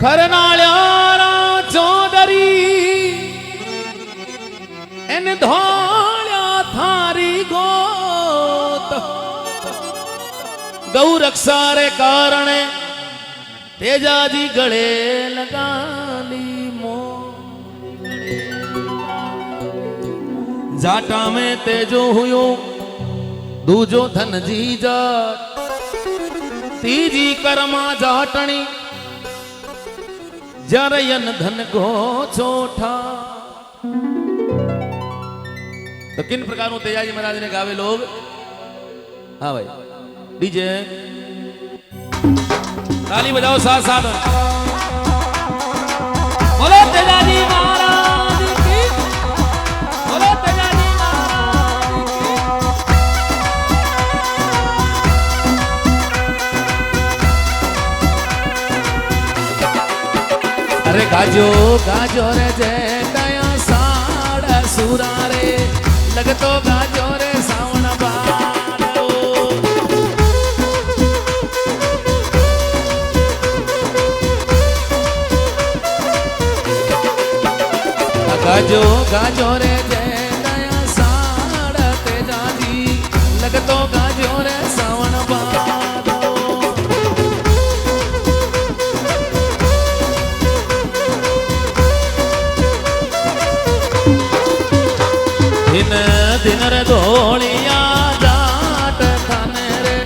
ખરનાળ્યા ચોદરી એને ધોળ્યા થારી ગોત ગૌરક્ષા રે કારણે તેજાજી ગળે લગાલી મો જાટા में तेजो हुयो दूजो धन जी जाट तीजी कर्मा जाटणी जरयन धन को छोटा। तो किन प्रकार तेजाजी महाराज ने गावे लोग? हाँ भाई डीजे ताली बजाओ साथ साथ बोलो तेजाजी महाराज की, बोलो तेजाजी महाराज की। अरे गाजो गाजो रे जय दया साड़ा सुरा रे लगतो गाजो रे सावण बारो। गाजो गाजो रे जय दया साड़ा तेजाजी लगतो गाजो रे सावण बारो। दिन दिन रे धोलिया जाट थाने रे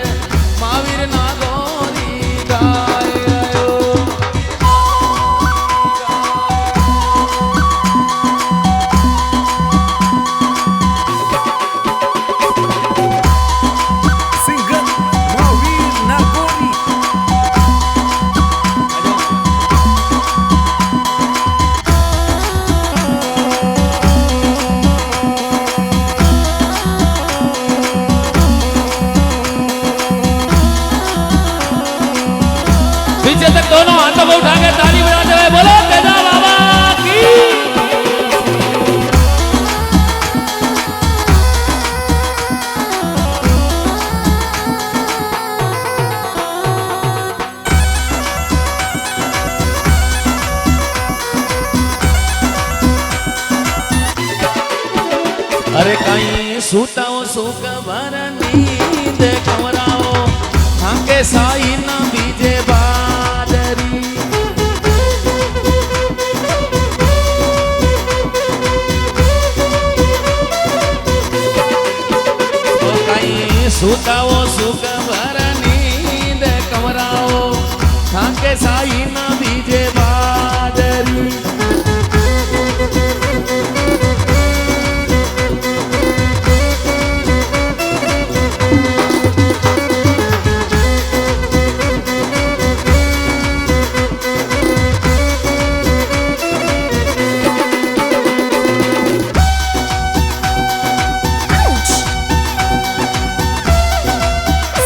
महावीर ना गोरी गाय आयो। सिंगर महावीर ना गोरी पीछे तक दोनों हाथों को उठा के ताली बजाते हुए बोलो तेजा बाबा की। अरे कहीं सूताओ सुख भर नींद कमराओ हाके साई ना बीजे बादरी। तो कहीं सूताओ सुख भर नींद कमराओ हाके साई ना बीजे बादरी।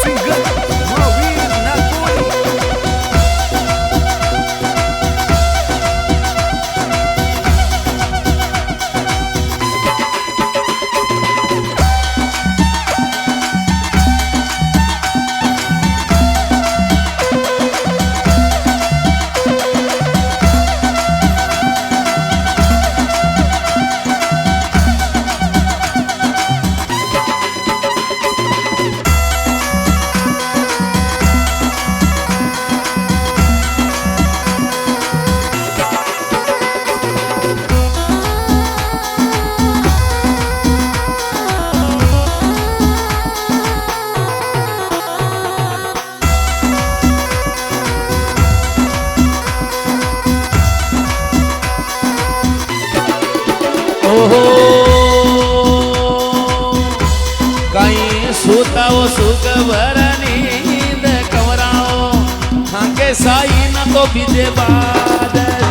सिंगर महावीर ना गोरी ओहो कहीं सूताओ सुख भर नींद कमराओ हाके साई न तो बीजे बादरी।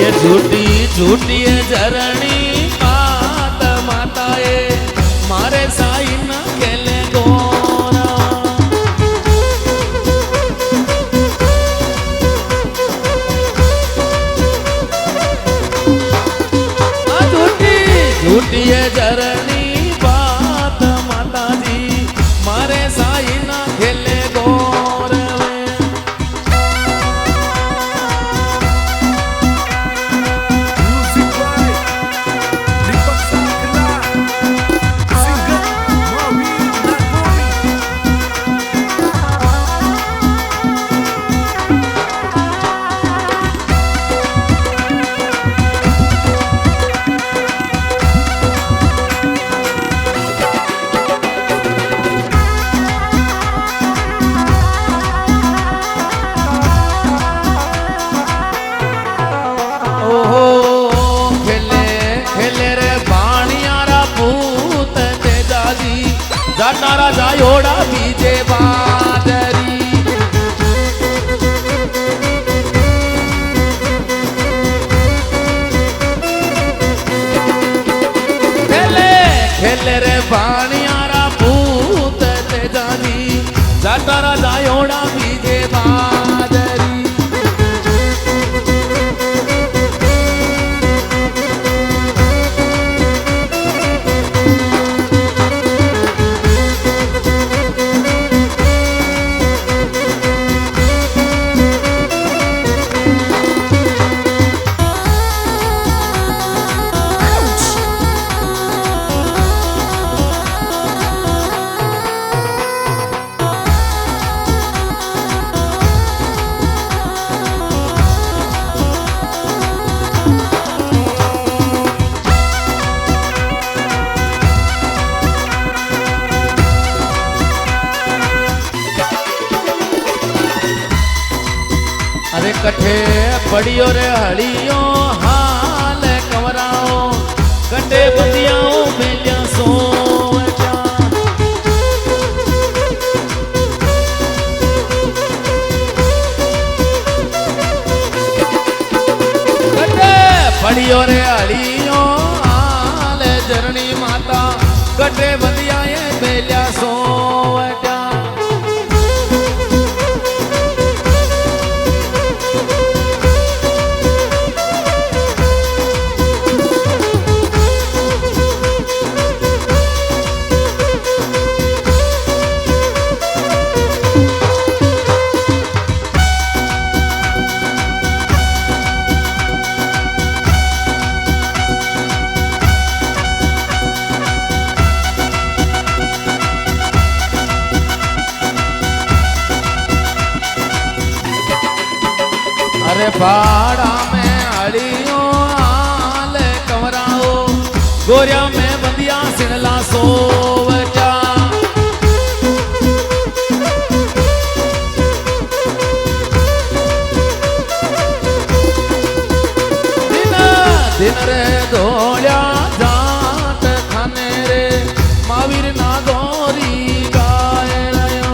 ये झूठी झूठी झरणी मात माताए मारे साई न खेले गोरा। झूठी झूठी झरणी बात જાતા રાજા યોડા બીજે બાદરી ખેલે રે પાણિયારા ભૂત તે જાની જાતા રાજા યોડા બીજે બાદરી अरे कठे पड़ियो रे हड़ियो हाल कवराओ कटे बंदियाओ मेलिया सोचा कटे पड़ियो रे हड़ियो हाल जरनी माता कटे बंदियाए मेलिया सोचा अरे भाड़ा में हड़ियो हाल कवराओ गोरिया में बंदिया सिनला सोवचा दिन दिन रे धोलिया जाट खाने रे महावीर ना गोरी गाय रयो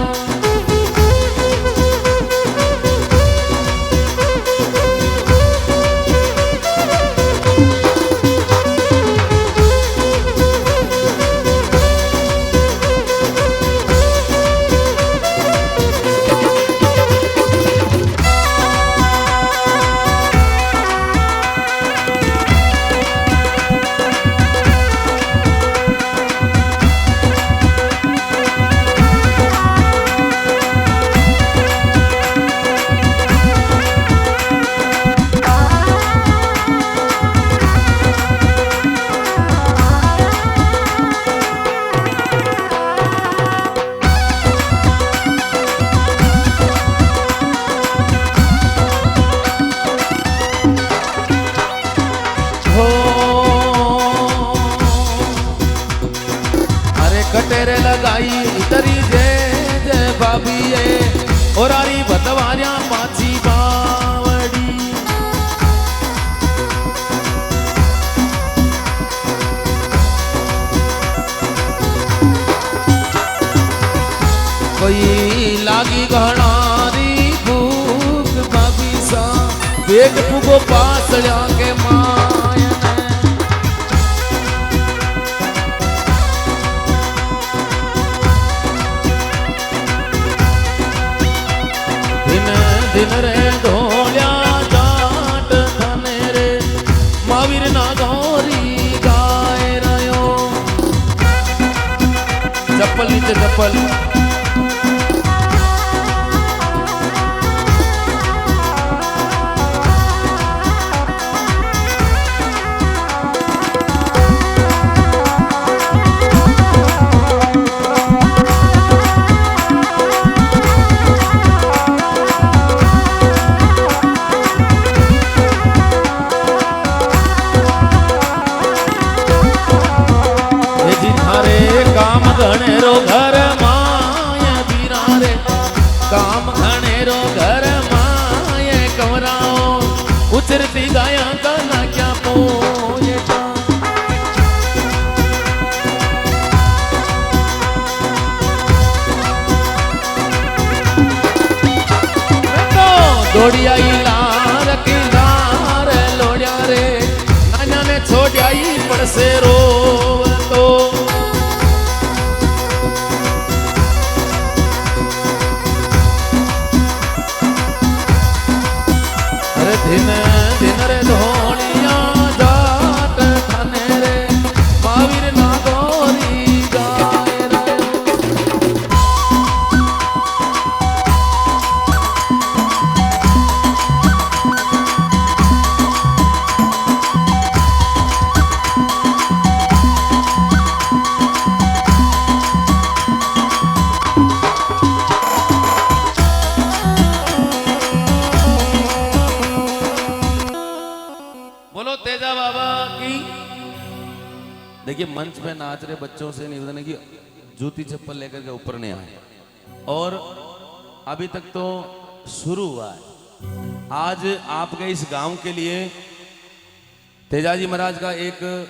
कटेरे लगाई इतरी जय जय बाबी और आरी बतवारिया पाची बावड़ी कोई लागी घणारी भूख बाबी सा पेट फुगो पासड़िया के मायन दिन रे धोलिया जाट थाने रे महावीर ना गौरी गाय रयो चप्पल नीचे चप्पल घणेरो घर मां लोड़िया लार की लार लोड़िया रे नाना ने छोड़िया पड़ से रोव तो अरे दिन दिन रे धोलिया जाट थाने रे महावीर नागोरी गाय रे बोलो तेजा बाबा की। देखिए मंच पे नाच रहे बच्चों से निवेदन है कि जूती चप्पल लेकर के ऊपर नहीं आए और अभी तक तो शुरू हुआ है। आज आपके इस गांव के लिए तेजाजी महाराज का एक